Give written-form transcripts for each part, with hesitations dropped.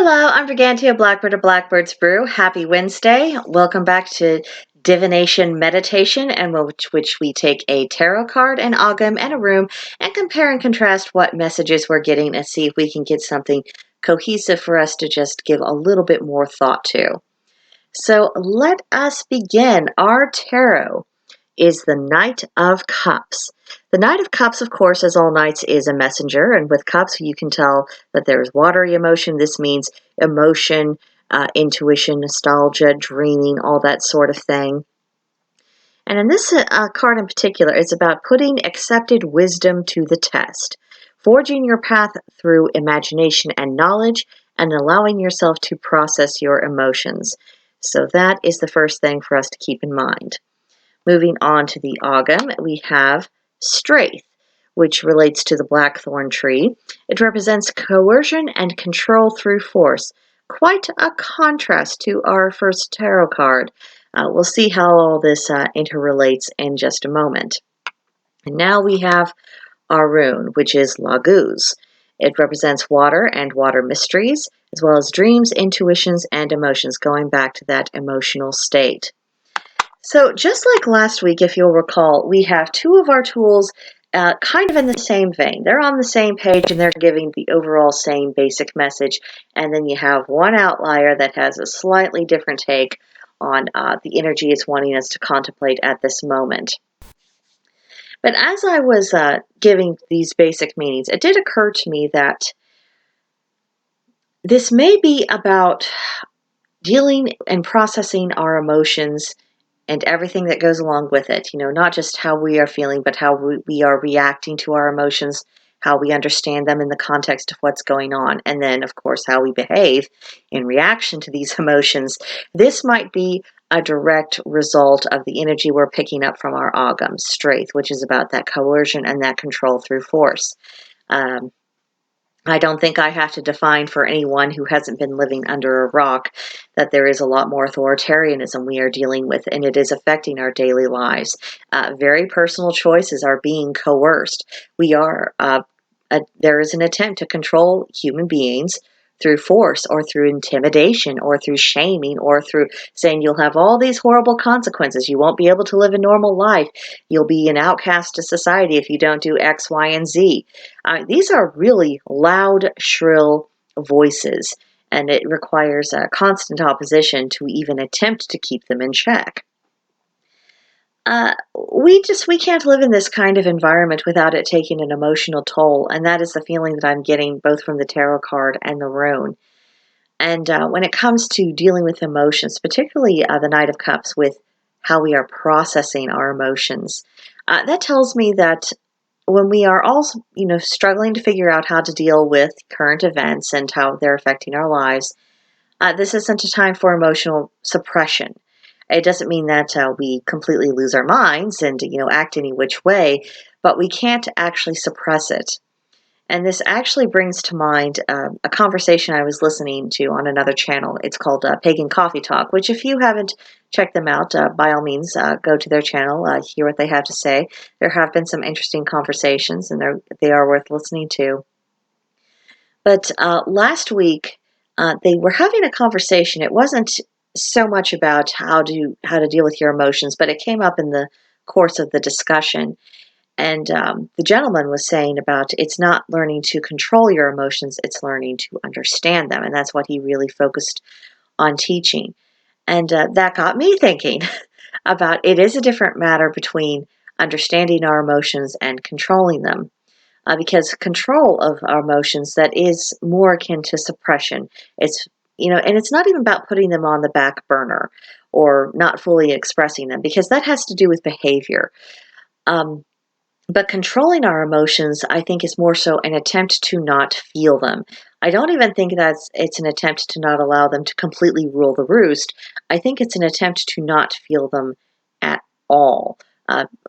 Hello, I'm Brigantia Blackbird of Blackbird's Brew. Happy Wednesday. Welcome back to Divination Meditation, and which we take a tarot card, an agam, and a rune, and compare and contrast what messages we're getting and see if we can get something cohesive for us to just give a little bit more thought to. So let us begin. Our tarot is the Knight of Cups. The Knight of Cups, of course, as all knights, is a messenger, and with cups you can tell that there's watery emotion. This means emotion, intuition, nostalgia, dreaming, all that sort of thing. And in this card in particular, it's about putting accepted wisdom to the test, forging your path through imagination and knowledge, and allowing yourself to process your emotions. So that is the first thing for us to keep in mind. Moving on to the agam, we have Straif, which relates to the blackthorn tree. It represents coercion and control through force. Quite a contrast to our first tarot card. We'll see how all this interrelates in just a moment. And now we have our rune, which is Laguz. It represents water and water mysteries, as well as dreams, intuitions, and emotions, going back to that emotional state. So just like last week, if you'll recall, we have two of our tools kind of in the same vein. They're on the same page and they're giving the overall same basic message. And then you have one outlier that has a slightly different take on the energy it's wanting us to contemplate at this moment. But as I was giving these basic meanings, it did occur to me that this may be about dealing and processing our emotions and everything that goes along with it. Not just how we are feeling, but how we are reacting to our emotions, how we understand them in the context of what's going on, and then, of course, how we behave in reaction to these emotions. This might be a direct result of the energy we're picking up from our agam, Straif, which is about that coercion and that control through force. I don't think I have to define for anyone who hasn't been living under a rock that there is a lot more authoritarianism we are dealing with, and it is affecting our daily lives. Very personal choices are being coerced. There is an attempt to control human beings through force or through intimidation or through shaming or through saying you'll have all these horrible consequences. You won't be able to live a normal life. You'll be an outcast to society if you don't do X, Y, and Z. These are really loud, shrill voices, and it requires a constant opposition to even attempt to keep them in check. We can't live in this kind of environment without it taking an emotional toll, and that is the feeling that I'm getting both from the tarot card and the rune. And when it comes to dealing with emotions, particularly the Knight of Cups, with how we are processing our emotions, that tells me that when we are all, struggling to figure out how to deal with current events and how they're affecting our lives, this isn't a time for emotional suppression. It doesn't mean that we completely lose our minds and, act any which way, but we can't actually suppress it. And this actually brings to mind a conversation I was listening to on another channel. It's called Pagan Coffee Talk, which if you haven't checked them out, by all means, go to their channel, hear what they have to say. There have been some interesting conversations, and they are worth listening to. But last week, they were having a conversation. It wasn't so much about how to deal with your emotions, but it came up in the course of the discussion. And the gentleman was saying about it's not learning to control your emotions, it's learning to understand them. And that's what he really focused on teaching. And that got me thinking about it is a different matter between understanding our emotions and controlling them. Because control of our emotions, that is more akin to suppression. It's, and it's not even about putting them on the back burner or not fully expressing them, because that has to do with behavior. But controlling our emotions, I think, is more so an attempt to not feel them. I don't even think it's an attempt to not allow them to completely rule the roost. I think it's an attempt to not feel them at all.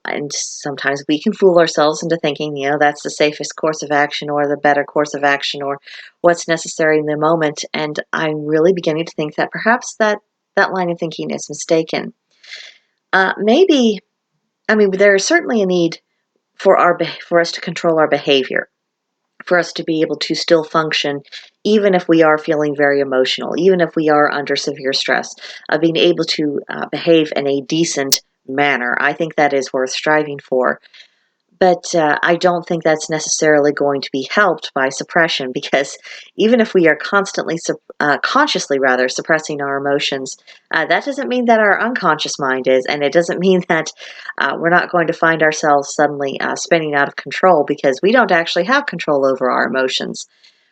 And sometimes we can fool ourselves into thinking, that's the safest course of action or the better course of action or what's necessary in the moment. And I'm really beginning to think that perhaps that line of thinking is mistaken. There is certainly a need for us to control our behavior. for us to be able to still function, even if we are feeling very emotional, even if we are under severe stress, being able to behave in a decent manner. I think that is worth striving for. But I don't think that's necessarily going to be helped by suppression, because even if we are constantly, consciously rather, suppressing our emotions, that doesn't mean that our unconscious mind is, and it doesn't mean that we're not going to find ourselves suddenly spinning out of control, because we don't actually have control over our emotions.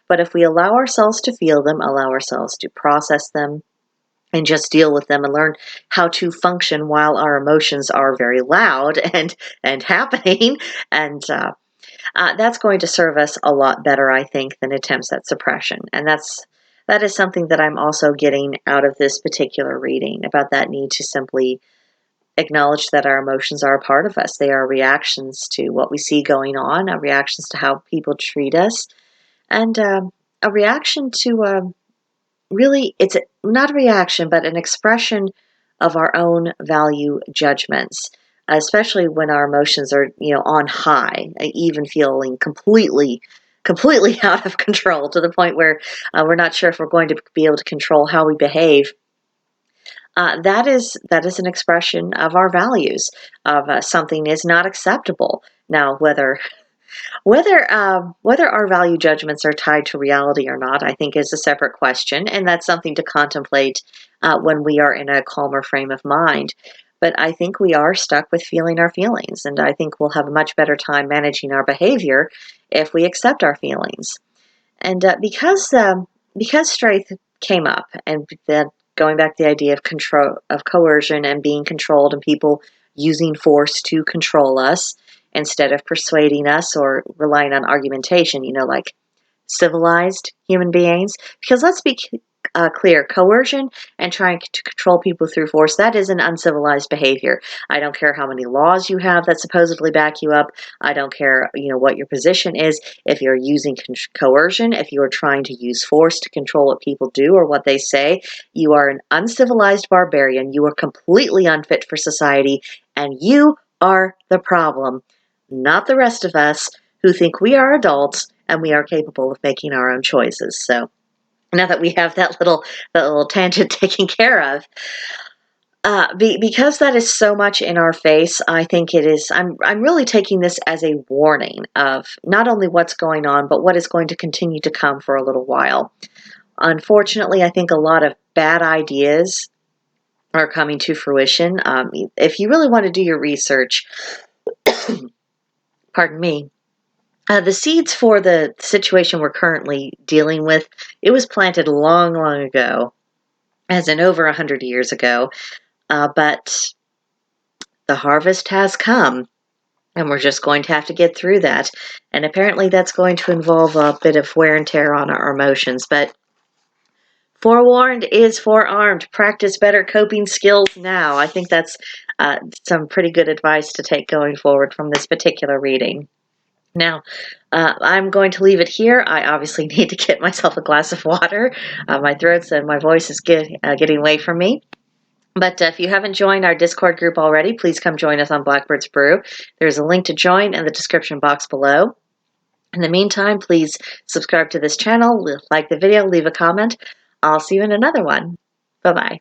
But if we allow ourselves to feel them, allow ourselves to process them, and just deal with them and learn how to function while our emotions are very loud and happening, and that's going to serve us a lot better, I think, than attempts at suppression. And that is something that I'm also getting out of this particular reading, about that need to simply acknowledge that our emotions are a part of us. They are reactions to what we see going on, reactions to how people treat us, and a reaction to really, it's not a reaction, but an expression of our own value judgments, especially when our emotions are, on high, even feeling completely out of control, to the point where we're not sure if we're going to be able to control how we behave. That is an expression of our values, of something is not acceptable. Now, whether our value judgments are tied to reality or not, I think, is a separate question, and that's something to contemplate when we are in a calmer frame of mind. But I think we are stuck with feeling our feelings, and I think we'll have a much better time managing our behavior if we accept our feelings. And because Straif came up, and that going back to the idea of control, of coercion, and being controlled, and people using force to control us instead of persuading us or relying on argumentation, like civilized human beings. Because let's be clear, coercion and trying to control people through force, that is an uncivilized behavior. I don't care how many laws you have that supposedly back you up. I don't care, what your position is. If you're using coercion, if you are trying to use force to control what people do or what they say, you are an uncivilized barbarian. You are completely unfit for society, and you are the problem, not the rest of us who think we are adults and we are capable of making our own choices. So now that we have that little tangent taken care of, because that is so much in our face, I think it is. I'm really taking this as a warning of not only what's going on, but what is going to continue to come for a little while. Unfortunately, I think a lot of bad ideas are coming to fruition. If you really want to do your research, pardon me, the seeds for the situation we're currently dealing with, it was planted long, long ago, as in over 100 years ago. But the harvest has come, and we're just going to have to get through that. And apparently that's going to involve a bit of wear and tear on our emotions. But forewarned is forearmed. Practice better coping skills now. I think that's some pretty good advice to take going forward from this particular reading. Now, I'm going to leave it here. I obviously need to get myself a glass of water. My throat's and my voice is getting away from me. But if you haven't joined our Discord group already, please come join us on Blackbird's Brew. There's a link to join in the description box below. In the meantime, please subscribe to this channel, like the video, leave a comment. I'll see you in another one. Bye-bye.